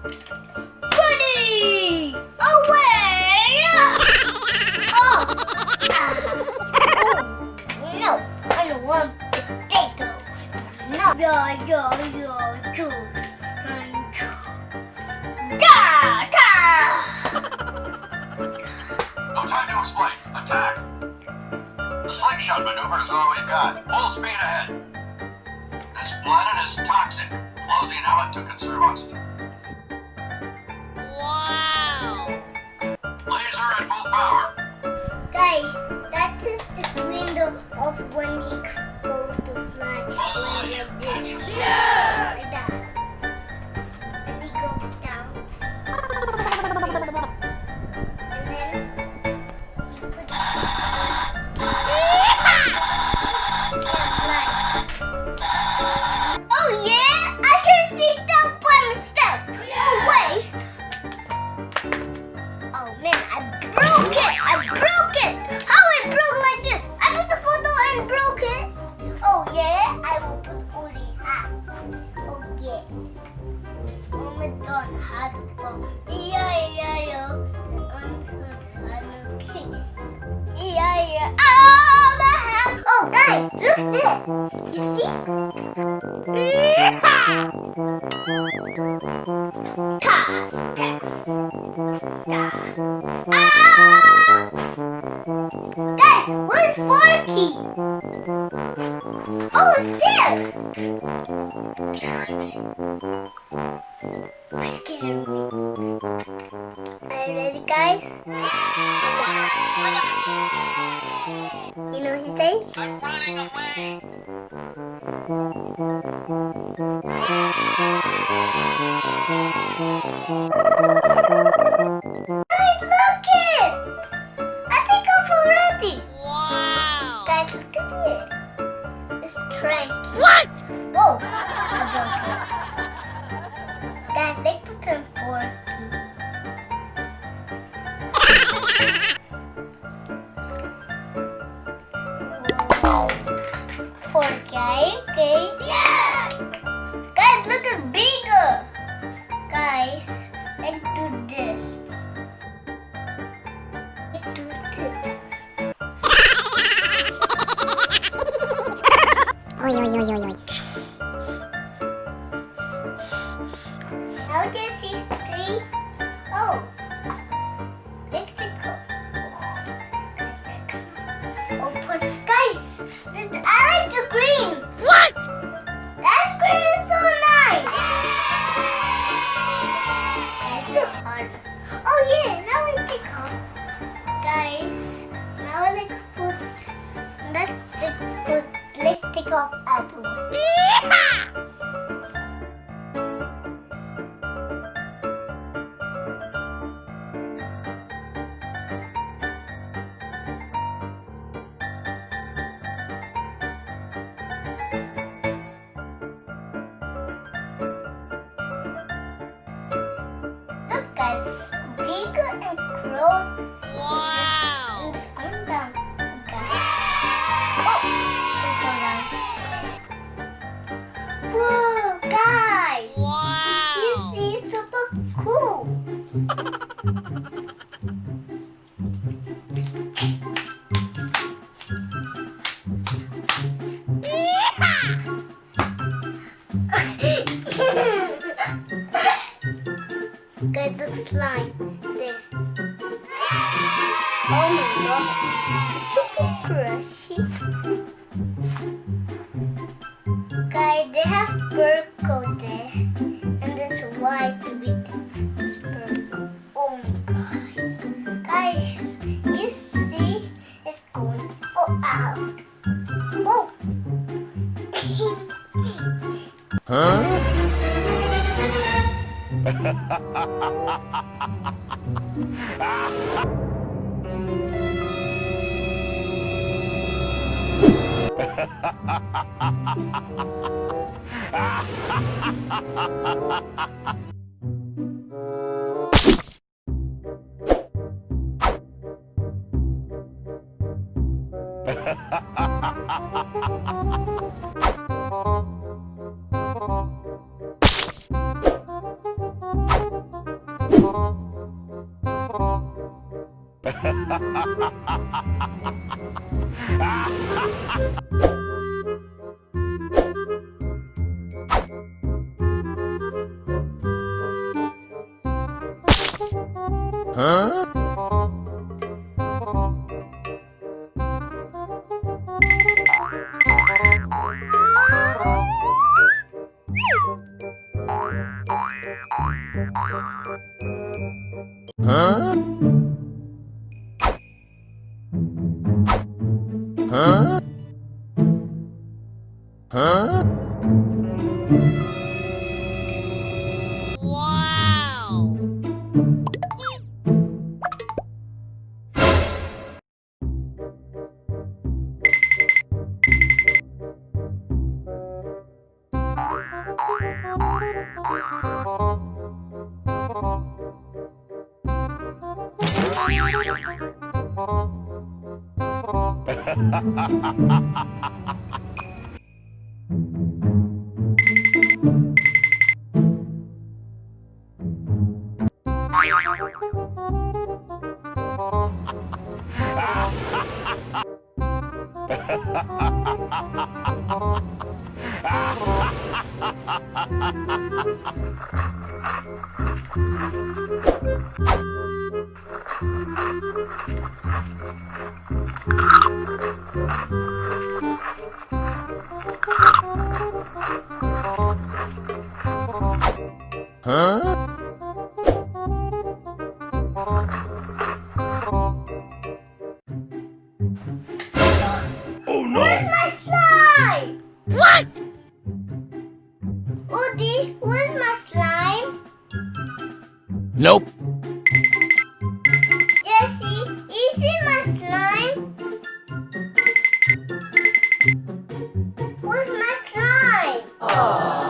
Ready! Away! Oh! No, I don't want potato. No. Choose. Da! Da! No time to explain. Attack! The slingshot maneuver is all we've got. Full speed ahead. This planet is toxic. Closing out to conserve oxygen. Wow! Laser at full power. Guys, that is the window of when he goes to fly like this. Yes! Like that. And he goes down. And then he puts Oh yeah? I can see that by mistake. Oh wait. Oh man, I broke it. How I broke like this? I put the photo and broke it. Oh yeah, I will put Uri hat. Oh yeah. Oh my god, how to go? Yeah. Oh my hand. Oh guys, look this. You see? Guys, where's Forky? Oh, it's there. Scare me. Are you ready, guys? You know what he's saying? I'm running away. Guys, look it! I think I'm already. Wow! Guys, look at it. It's tranky. What? Whoa! I broke it. Guys, let's put some Forky. Forky, okay? Yes! Guys, look at bigger. Guys, let's do this. Let's do this. Oi. Now this is 3. Oh, let's go. Open. Guys, I like the green. What? That green is so nice. It's so hard. Oh yeah, now we take off. Guys, now let's take off apple. Look guys, bigger and close. Wow! And scroll down, guys. Oh, it's so down. Whoa, guys! Wow! You see, it's super cool. Guys, look slime there. Oh my god, super crushy. Guys, they have Burko there, and that's white with Burko. Oh my god, guys, you see, it's going out. Oh. Huh? Huh? Huh? Huh? Wow! Huh? Where's my slime? What? Woody, where's my slime? Nope. Jesse, you see my slime? Where's my slime?